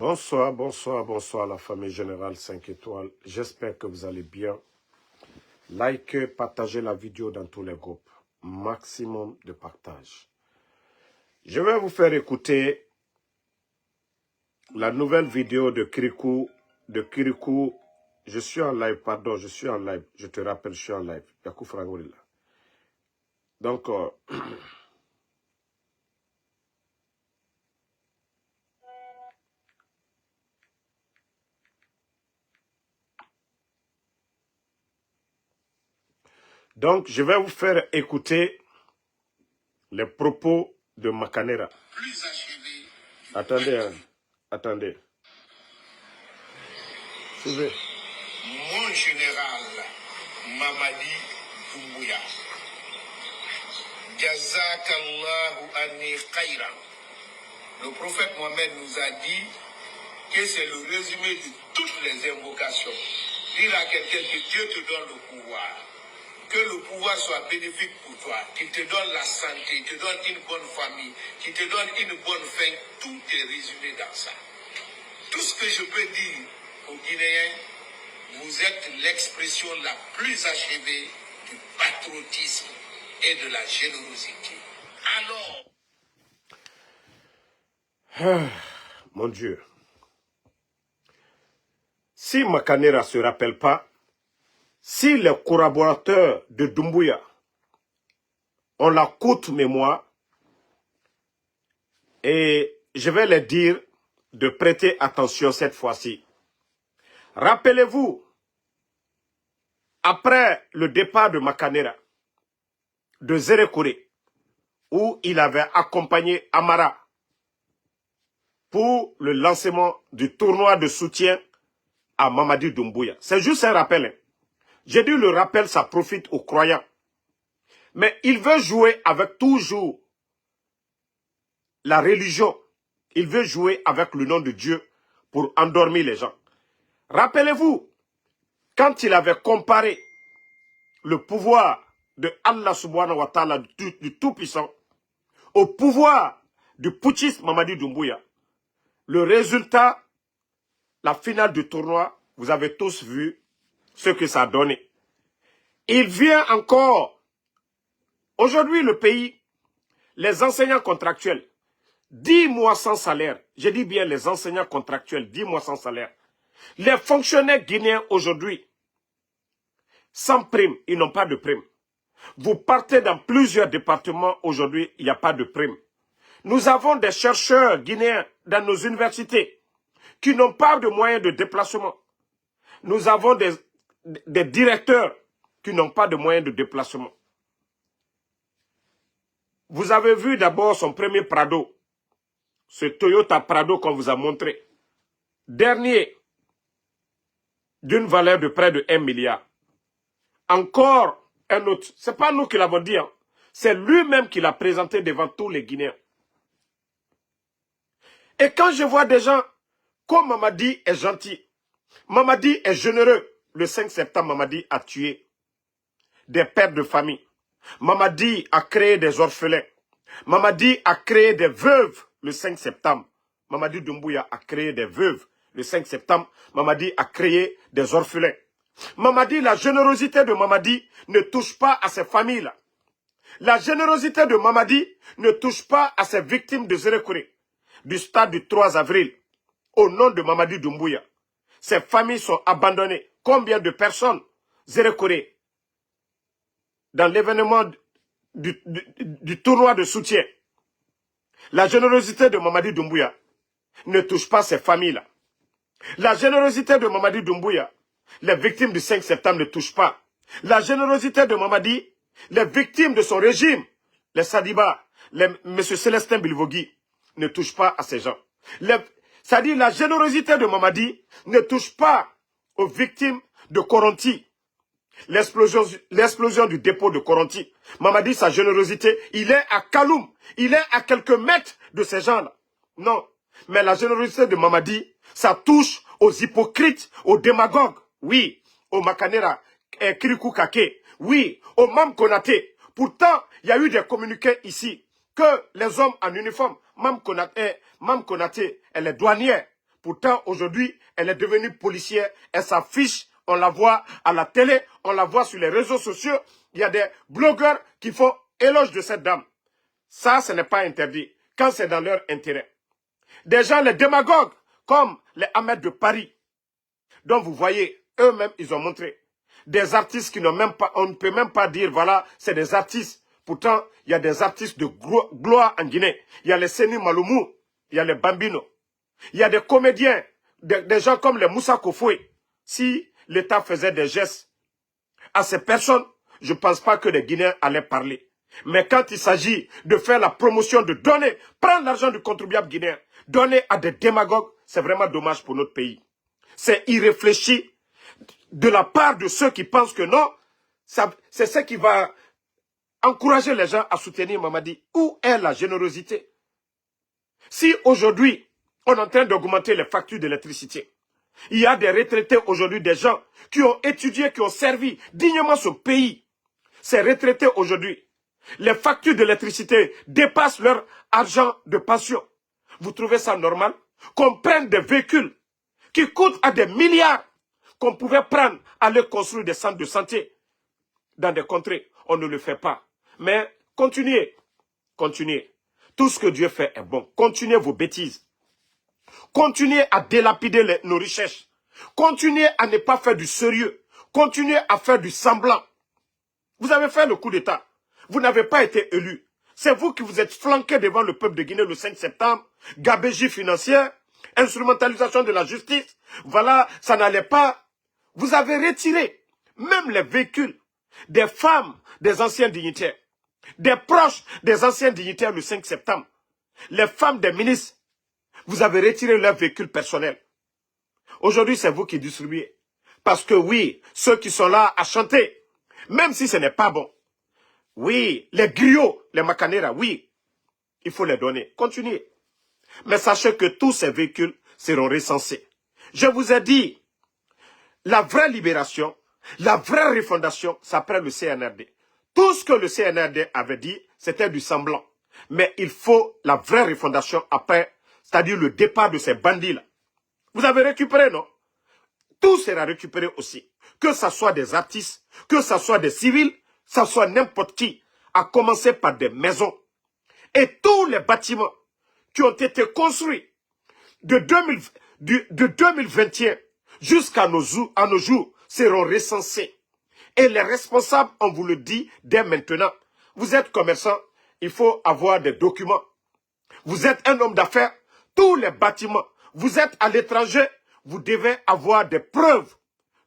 Bonsoir, bonsoir, bonsoir la famille générale 5 étoiles. J'espère que vous allez bien. Likez, partagez la vidéo dans tous les groupes. Maximum de partage. Je vais vous faire écouter la nouvelle vidéo de Kirikou. Je suis en live, pardon, je suis en live. Je te rappelle, je suis en live. Yakou Frangolila. Donc, je vais vous faire écouter les propos de Makanera. Attendez, hein. Attendez. Suivez. Mon général Mamadi Doumbouya, Jazakallahu anni khayran. Le prophète Mohamed nous a dit que c'est le résumé de toutes les invocations. Dire à quelqu'un que Dieu te donne le pouvoir, que le pouvoir soit bénéfique pour toi, qu'il te donne la santé, te donne une bonne famille, qu'il te donne une bonne fin, tout est résumé dans ça. Tout ce que je peux dire aux Guinéens, vous êtes l'expression la plus achevée du patriotisme et de la générosité. Alors... Mon Dieu. Si Makanera ne se rappelle pas, si les collaborateurs de Doumbouya ont la courte mémoire, et je vais leur dire de prêter attention cette fois-ci. Rappelez-vous, après le départ de Makanera, de Zérékoré, où il avait accompagné Amara pour le lancement du tournoi de soutien à Mamadi Doumbouya. C'est juste un rappel. Hein. J'ai dit le rappel, ça profite aux croyants. Mais il veut jouer avec toujours la religion. Il veut jouer avec le nom de Dieu pour endormir les gens. Rappelez-vous, quand il avait comparé le pouvoir de Allah subhanahu wa ta'ala du Tout-Puissant au pouvoir du putschiste Mamadi Doumbouya, le résultat, la finale du tournoi, vous avez tous vu ce que ça a donné. Il vient encore, aujourd'hui le pays, les enseignants contractuels, 10 mois sans salaire, je dis bien les enseignants contractuels, 10 mois sans salaire. Les fonctionnaires guinéens aujourd'hui, sans prime, ils n'ont pas de prime. Vous partez dans plusieurs départements aujourd'hui, il n'y a pas de prime. Nous avons des chercheurs guinéens dans nos universités qui n'ont pas de moyens de déplacement. Nous avons des directeurs qui n'ont pas de moyens de déplacement. Vous avez vu d'abord son premier Prado, ce Toyota Prado qu'on vous a montré. Dernier, d'une valeur de près de 1 milliard. Encore un autre. Ce n'est pas nous qui l'avons dit. Hein. C'est lui-même qui l'a présenté devant tous les Guinéens. Et quand je vois des gens comme Mamadi est gentil, Mamadi est généreux. Le 5 septembre, Mamadi a tué des pères de famille. Mamadi a créé des orphelins. Mamadi a créé des veuves le 5 septembre. Mamadi Doumbouya a créé des veuves le 5 septembre. Mamadi a créé des orphelins. Mamadi, la générosité de Mamadi ne touche pas à ces familles-là. La générosité de Mamadi ne touche pas à ces victimes de Zérékoré, du stade du 3 avril, au nom de Mamadi Doumbouya. Ces familles sont abandonnées. Combien de personnes, Zérékoré, dans l'événement du tournoi de soutien, la générosité de Mamadi Doumbouya ne touche pas ces familles-là. La générosité de Mamadi Doumbouya, les victimes du 5 septembre ne touchent pas. La générosité de Mamadi, les victimes de son régime, les Sadiba, M. Célestin Bilvogui, ne touchent pas à ces gens. C'est-à-dire la générosité de Mamadi ne touche pas aux victimes de Koronti. L'explosion du dépôt de Koronti. Mamadi, sa générosité, il est à Kaloum. Il est à quelques mètres de ces gens-là. Non. Mais la générosité de Mamadi, ça touche aux hypocrites, aux démagogues. Oui. Aux Makanera, Kirikou Kake. Oui. Aux Mam Konaté. Pourtant, il y a eu des communiqués ici que les hommes en uniforme, Mam Konaté, elle est douanière. Pourtant, aujourd'hui, elle est devenue policière. Elle s'affiche, on la voit à la télé, on la voit sur les réseaux sociaux. Il y a des blogueurs qui font éloge de cette dame. Ça, ce n'est pas interdit, quand c'est dans leur intérêt. Des gens, les démagogues, comme les Ahmed de Paris, dont vous voyez, eux-mêmes, ils ont montré. Des artistes qui n'ont même pas, on ne peut même pas dire, voilà, c'est des artistes. Pourtant, il y a des artistes de gloire en Guinée. Il y a les Seni Maloumou, il y a les Bambino. Il y a des comédiens, des gens comme les Moussa Kofoué. Si l'État faisait des gestes à ces personnes, je ne pense pas que les Guinéens allaient parler. Mais quand il s'agit de faire la promotion, de donner, prendre l'argent du contribuable guinéen, donner à des démagogues, c'est vraiment dommage pour notre pays. C'est irréfléchi de la part de ceux qui pensent que non, c'est ce qui va encourager les gens à soutenir Mamadi. Où est la générosité? Si aujourd'hui, on est en train d'augmenter les factures d'électricité, il y a des retraités aujourd'hui, des gens qui ont étudié, qui ont servi dignement ce pays. Ces retraités aujourd'hui, les factures d'électricité dépassent leur argent de pension. Vous trouvez ça normal? Qu'on prenne des véhicules qui coûtent à des milliards, qu'on pouvait prendre, aller construire des centres de santé dans des contrées. On ne le fait pas. Mais continuez, continuez. Tout ce que Dieu fait est bon. Continuez vos bêtises. Continuez à délapider nos richesses. Continuez à ne pas faire du sérieux. Continuez à faire du semblant. Vous avez fait le coup d'État. Vous n'avez pas été élu. C'est vous qui vous êtes flanqué devant le peuple de Guinée le 5 septembre. Gabégie financière, instrumentalisation de la justice. Voilà, ça n'allait pas. Vous avez retiré même les véhicules des femmes, des anciens dignitaires, des proches des anciens dignitaires le 5 septembre. Les femmes des ministres, vous avez retiré leurs véhicules personnels. Aujourd'hui, c'est vous qui distribuez. Parce que oui, ceux qui sont là à chanter, même si ce n'est pas bon, oui, les griots, les macanera, oui, il faut les donner. Continuez. Mais sachez que tous ces véhicules seront recensés. Je vous ai dit, la vraie libération, la vraie refondation, ça après le CNRD. Tout ce que le CNRD avait dit, c'était du semblant. Mais il faut la vraie refondation après, c'est-à-dire le départ de ces bandits-là. Vous avez récupéré, non? Tout sera récupéré aussi. Que ce soit des artistes, que ce soit des civils, ça soit n'importe qui, à commencer par des maisons. Et tous les bâtiments qui ont été construits de 2021 jusqu'à nos jours seront recensés. Et les responsables, on vous le dit dès maintenant. Vous êtes commerçant, il faut avoir des documents. Vous êtes un homme d'affaires, tous les bâtiments. Vous êtes à l'étranger, vous devez avoir des preuves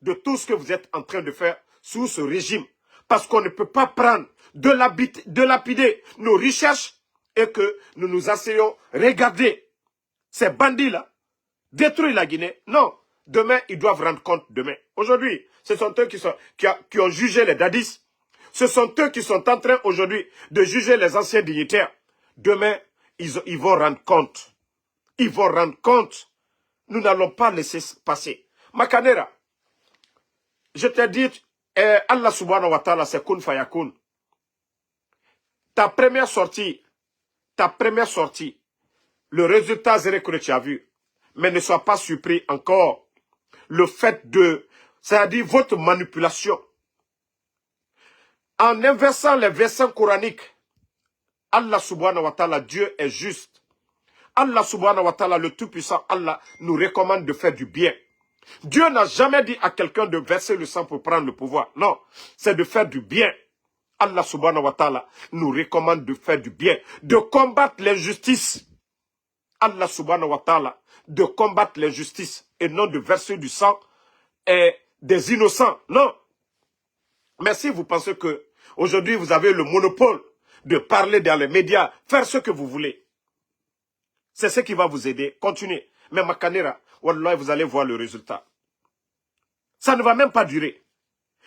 de tout ce que vous êtes en train de faire sous ce régime. Parce qu'on ne peut pas prendre de lapider nos richesses et que nous nous asseyons, regardez, ces bandits-là, détruire la Guinée. Non, demain, ils doivent rendre compte demain. Aujourd'hui, ce sont eux qui ont jugé les dadis. Ce sont eux qui sont en train aujourd'hui de juger les anciens dignitaires. Demain, ils vont rendre compte. Ils vont rendre compte. Nous n'allons pas laisser passer. Makanera, je t'ai dit, Allah subhanahu wa ta'ala, c'est kun fayakun. Ta première sortie, le résultat zéro que tu as vu, mais ne sois pas surpris encore. Le fait de, c'est-à-dire votre manipulation, en inversant les versets coraniques, Allah subhanahu wa ta'ala, Dieu est juste. Allah subhanahu wa ta'ala, le Tout-Puissant, Allah nous recommande de faire du bien. Dieu n'a jamais dit à quelqu'un de verser le sang pour prendre le pouvoir. Non, c'est de faire du bien. Allah subhanahu wa ta'ala nous recommande de faire du bien, de combattre l'injustice. Allah subhanahu wa ta'ala, de combattre l'injustice et non de verser du sang et des innocents. Non. Mais si vous pensez que aujourd'hui vous avez le monopole de parler dans les médias, faire ce que vous voulez, c'est ce qui va vous aider. Continuez. Mais Makanera, wallah, vous allez voir le résultat. Ça ne va même pas durer.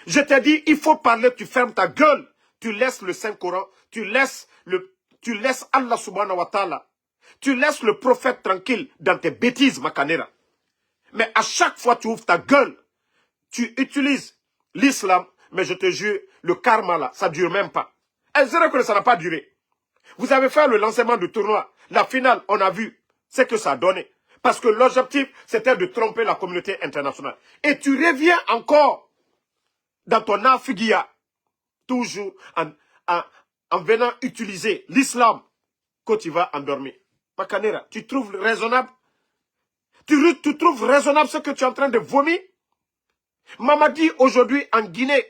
Je t'ai dit, il faut parler, tu fermes ta gueule. Tu laisses le Saint-Coran, tu laisses Allah subhanahu wa ta'ala, tu laisses le prophète tranquille dans tes bêtises, Makanera. Mais à chaque fois tu ouvres ta gueule, tu utilises l'islam, mais je te jure, le karma là, ça ne dure même pas. Et c'est vrai que ça n'a pas duré. Vous avez fait le lancement du tournoi, la finale, on a vu ce que ça a donné. Parce que l'objectif, c'était de tromper la communauté internationale. Et tu reviens encore dans ton afiguia, toujours en venant utiliser l'islam quand tu vas endormir. Pakanera, tu trouves raisonnable? Tu trouves raisonnable ce que tu es en train de vomir? Mamadi, aujourd'hui, en Guinée,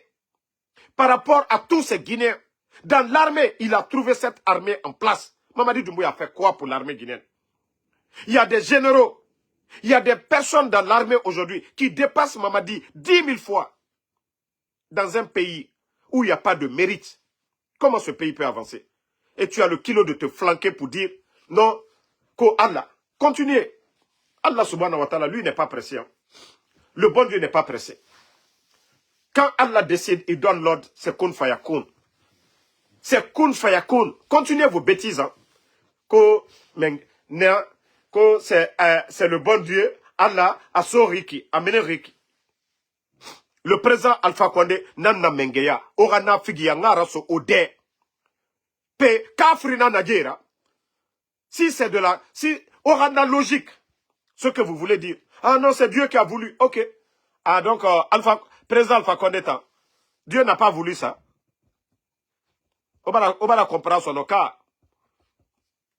par rapport à tous ces Guinéens, dans l'armée, il a trouvé cette armée en place. Mamadi Doumbouya a fait quoi pour l'armée guinéenne? Il y a des généraux, il y a des personnes dans l'armée aujourd'hui qui dépassent Mamadi 10 000 fois dans un pays où il n'y a pas de mérite. Comment ce pays peut avancer? Et tu as le kilo de te flanquer pour dire non, que Allah, continuez. Allah subhanahu wa ta'ala, lui, n'est pas pressé. Hein. Le bon Dieu n'est pas pressé. Quand Allah décide, il donne l'ordre, c'est kun fayakun. C'est kun fayakun. Continuez vos bêtises. Hein. C'est le bon Dieu, Allah, a Riki, amené Riki. Le président Alpha Condé, Nana Mengeya, Orana Figia, Ngaraso, Ode. Pe, Kafrina Nadjera. Si c'est de la, si, Orana logique, ce que vous voulez dire. Ah non, c'est Dieu qui a voulu. Ok. Ah donc, président Alpha Condé, Dieu n'a pas voulu ça. On va la comprendre son cas.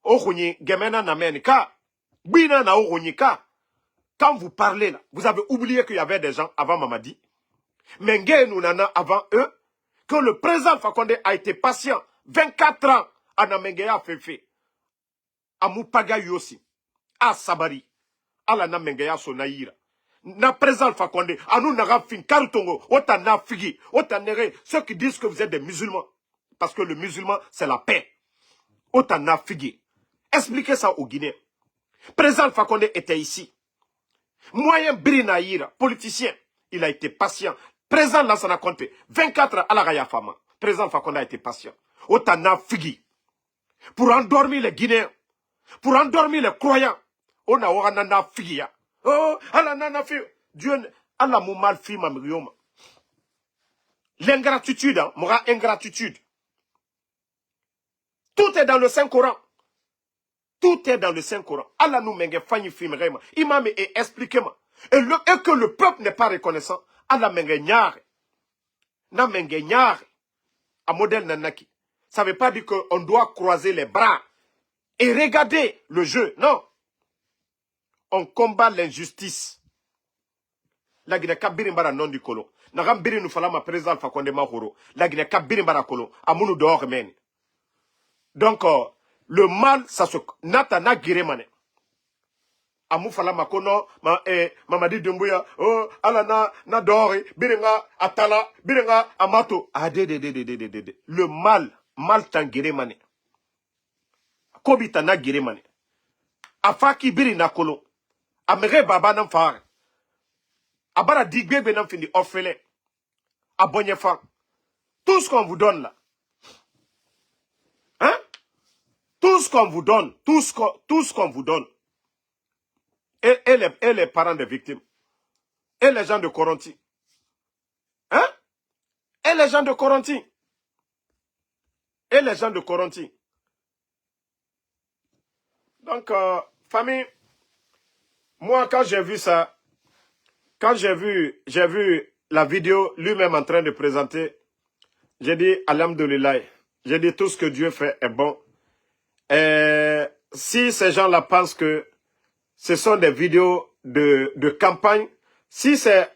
Ohuni, Gemena Namenika. Bina na Ohunika. Quand vous parlez là, vous avez oublié qu'il y avait des gens avant Mamadi. Mengue nous nana avant eux. Que le président Alpha Condé a été patient. 24 ans. À Namengeya Fefe. À Moupaga Yossi. À Sabari. À la Namengeya Sonaïra. Na président Alpha Condé. À nous n'aura fin Karutongo. Ota na figi. Ota nere. Ceux qui disent que vous êtes des musulmans. Parce que le musulman, c'est la paix. Ota na figi. Expliquez ça aux Guinéens. Président Alpha Condé était ici. Moyen Brinaïra, politicien, il a été patient. Président Lansana Conte, 24 ans à la Raya Fama. Président Alpha Condé a été patient. Otana Figi. Pour endormir les Guinéens, pour endormir les croyants. On a Oranana Figi. Oh, Alanana Figi. Dieu, Allah m'a mal fait ma mirioma. L'ingratitude, hein, m'aura ingratitude. Tout est dans le Saint-Coran. Tout est dans le Saint-Coran. Allah nous menge fanyi filmrema. Imam et expliquez-moi. Et que le peuple n'est pas reconnaissant. Allah menge nyare. Na menge nyare. A modèle nanaki. Ça ne veut pas dire qu'on doit croiser les bras. Et regarder le jeu. Non. On combat l'injustice. La Guinée kabirimbara non du colo. Nagam biri nous fala ma président Alpha Condé mahoro. La Guinée kabirimbara colo. Amunu dehors men. Donc, le mal, ça se... Nata na giremane. Amou fala makono, Mamadi Doumbouya, oh, ala na dori, birenga atala, birenga amato. Ah, le mal tan giremane. Kobita na giremane. Afaki biri na kolo. Amere baba nan fare. Abara digbe nan fini orphelin. Abonye fa. Tout ce qu'on vous donne là. Hein? Tout ce qu'on vous donne, tout ce qu'on vous donne, et les parents des victimes, et les gens de Coronti, hein? Et les gens de Coronti, et les gens de Coronti. Donc, famille, moi quand j'ai vu ça, quand j'ai vu la vidéo lui-même en train de présenter, j'ai dit, Alhamdoulilah, j'ai dit tout ce que Dieu fait est bon. Si ces gens-là pensent que ce sont des vidéos de campagne, si c'est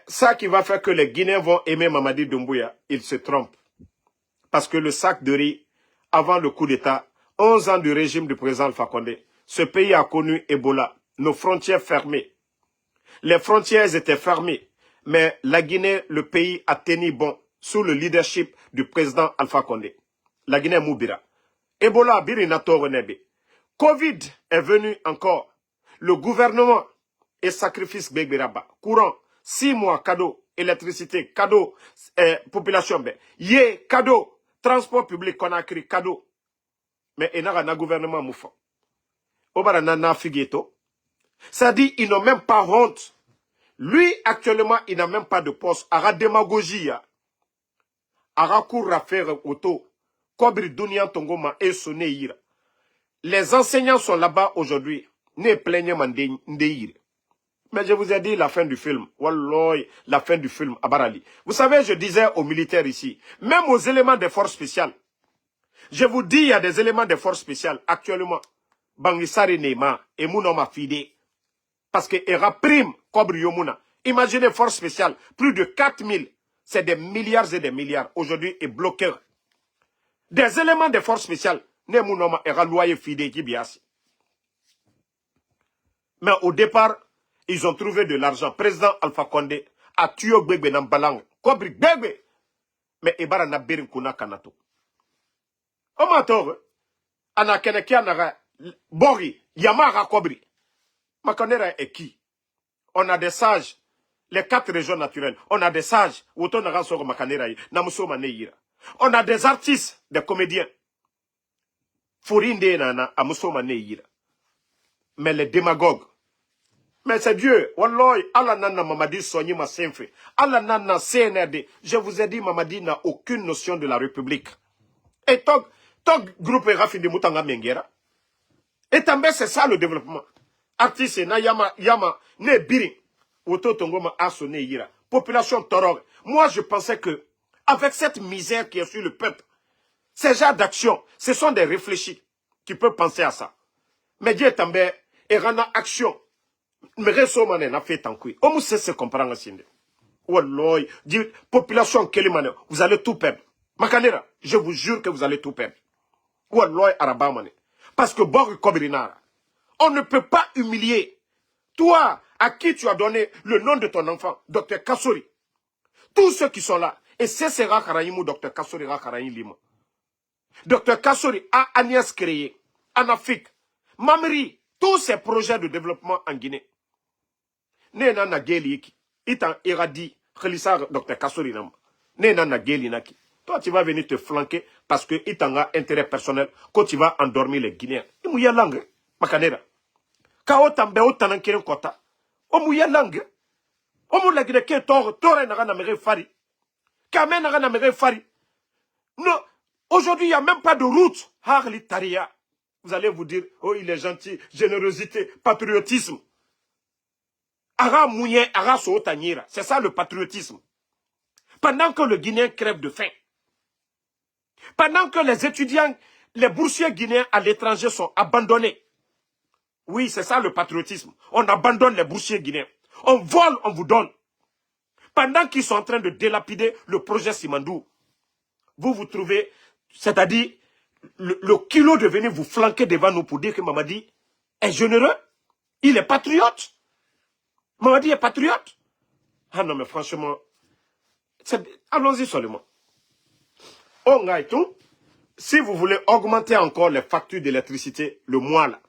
ça qui va faire que les Guinéens vont aimer Mamadi Doumbouya, ils se trompent. Parce que le sac de riz, avant le coup d'État, 11 ans du régime du président Alpha Condé, ce pays a connu Ebola, nos frontières fermées. Les frontières étaient fermées, mais la Guinée, le pays a tenu bon sous le leadership du président Alpha Condé. La Guinée Moubira. Ebola, Birina Torenebe. Covid est venu encore. Le gouvernement et sacrifice Begbiraba. Courant, 6 mois, cadeau, électricité, cadeau, population, yé, cadeau, transport public, Conakry, cadeau. Mais il n'y a pas gouvernement moufa. Obara nana figueto. Ça dit, ils n'ont même pas honte. Lui, actuellement, il n'a même pas de poste. Ara démagogie, ara cour à faire auto. Kobri Dunia Tongoma et Soneira. Les enseignants sont là-bas aujourd'hui. Ne plaignez Ndeyir. Mais je vous ai dit la fin du film. Wallah, la fin du film, Abarali. Vous savez, je disais aux militaires ici, même aux éléments des forces spéciales, je vous dis, il y a des éléments des forces spéciales actuellement. Bangisari Neema et Mounoma Fide. Parce que Era Prime, Kobri Yomuna. Imaginez force spéciale, plus de 4000. C'est des milliards et des milliards. Aujourd'hui, est bloqué. Des éléments des forces spéciales. Ne Mounoma Era Loyer Fide qui biasi. Mais au départ, ils ont trouvé de l'argent. Président Alpha Condé a tué Gbegbe dans Balang. Kobri Gbegbe. Mais Ebara na Berin Kuna Kanato. Omator, ana keneki anaga Bori, Yamara Kobri. Makonera est qui? On a des sages, les 4 régions naturelles. On a des sages. On a des artistes, des comédiens. Fourinde nana amusoma neira. Mais les démagogues. Mais c'est Dieu. Wallahi, Allah nana Mamadi Sonyi ma senfe. Allah nana CNRD. Je vous ai dit, Mamadi n'a aucune notion de la République. Et ton groupe est raffiné Moutanga Mengera. Et tambe, c'est ça le développement. Artiste na yama ne birin. Oto tongoma aso ne yira. Population torog. Moi, je pensais que, avec cette misère qui est sur le peuple, ces genres d'actions, ce sont des réfléchis qui peuvent penser à ça. Mais Dieu tambe, et rana action. Mais resomane n'a fait tant que. On sait se comprendre ainsi. Walloy, dit population kelimane, vous allez tout perdre. Makanera, je vous jure que vous allez tout perdre. Walloy arabamane. Parce que Bor Kobrinara, on ne peut pas humilier. Toi, à qui tu as donné le nom de ton enfant, Dr Kassori. Tous ceux qui sont là. Et c'est Sera Karaïmou, Dr Kassori Rakaraïm Lima. Dr Kassori a Agnès créé, en Afrique, Mamri, tous ces projets de développement en Guinée. Nena na geli iki. Itan iradi, Khalissa Dr Kassori Nama. Nena na geli naki. Toi, tu vas venir te flanquer parce que il a intérêt personnel quand tu vas endormir les Guinéens. Il mouille langue, makanera. Kao tambe o tanankiren kota. O mouille langue. O mouille la Guinée qui est tort n'a na mere fari. Kamen n'a na mere fari. Non, aujourd'hui, il n'y a même pas de route. Harli Taria. Vous allez vous dire, oh, il est gentil, générosité, patriotisme. Ara mouille, ara so tanira. C'est ça le patriotisme. Pendant que le Guinéen crève de faim. Pendant que les étudiants, les boursiers guinéens à l'étranger sont abandonnés. Oui, c'est ça le patriotisme. On abandonne les boursiers guinéens. On vole, on vous donne. Pendant qu'ils sont en train de délapider le projet Simandou, vous trouvez, c'est-à-dire, le kilo de venir vous flanquer devant nous pour dire que Mamadi est généreux. Il est patriote. Mamadi est patriote. Ah non, mais franchement, allons-y seulement. On a tout. Si vous voulez augmenter encore les factures d'électricité, le mois là,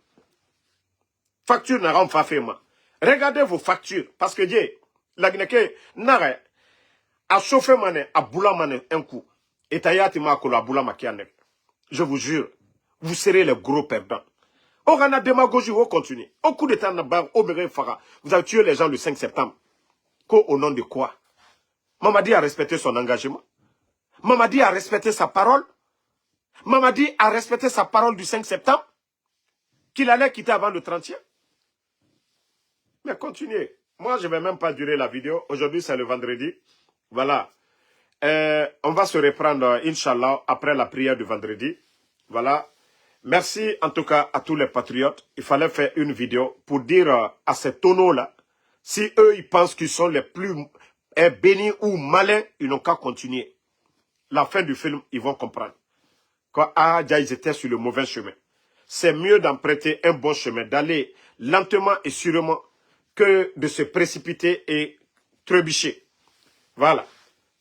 facture n'a pas fait mal. Regardez vos factures, parce que Dieu, la Guinée, n'a a chauffé mané, a boula mané un coup. Et tayati ma kola boula makianek. Je vous jure, vous serez les gros perdants. On a démagogie, on continue. Au coup d'état nabar, au Béré Farah, vous avez tué les gens le 5 septembre. Au nom de quoi? Mamadi a respecté son engagement. Mamadi a respecté sa parole. Mamadi a respecté sa parole du 5 septembre. Qu'il allait quitter avant le 30e. Mais continuez. Moi, je ne vais même pas durer la vidéo. Aujourd'hui, c'est le vendredi. Voilà. On va se reprendre, Inch'Allah, après la prière du vendredi. Voilà. Merci, en tout cas, à tous les patriotes. Il fallait faire une vidéo pour dire à ces tonneaux-là, si eux, ils pensent qu'ils sont les plus bénis ou malins, ils n'ont qu'à continuer. La fin du film, ils vont comprendre. Quand déjà ils étaient sur le mauvais chemin. C'est mieux d'emprunter un bon chemin, d'aller lentement et sûrement que de se précipiter et trébucher. Voilà.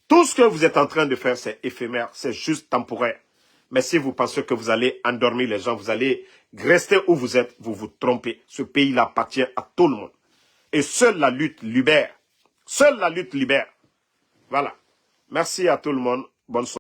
Tout ce que vous êtes en train de faire, c'est éphémère, c'est juste temporaire. Mais si vous pensez que vous allez endormir les gens, vous allez rester où vous êtes, vous vous trompez. Ce pays-là appartient à tout le monde. Et seule la lutte libère. Seule la lutte libère. Voilà. Merci à tout le monde. Bonne soirée.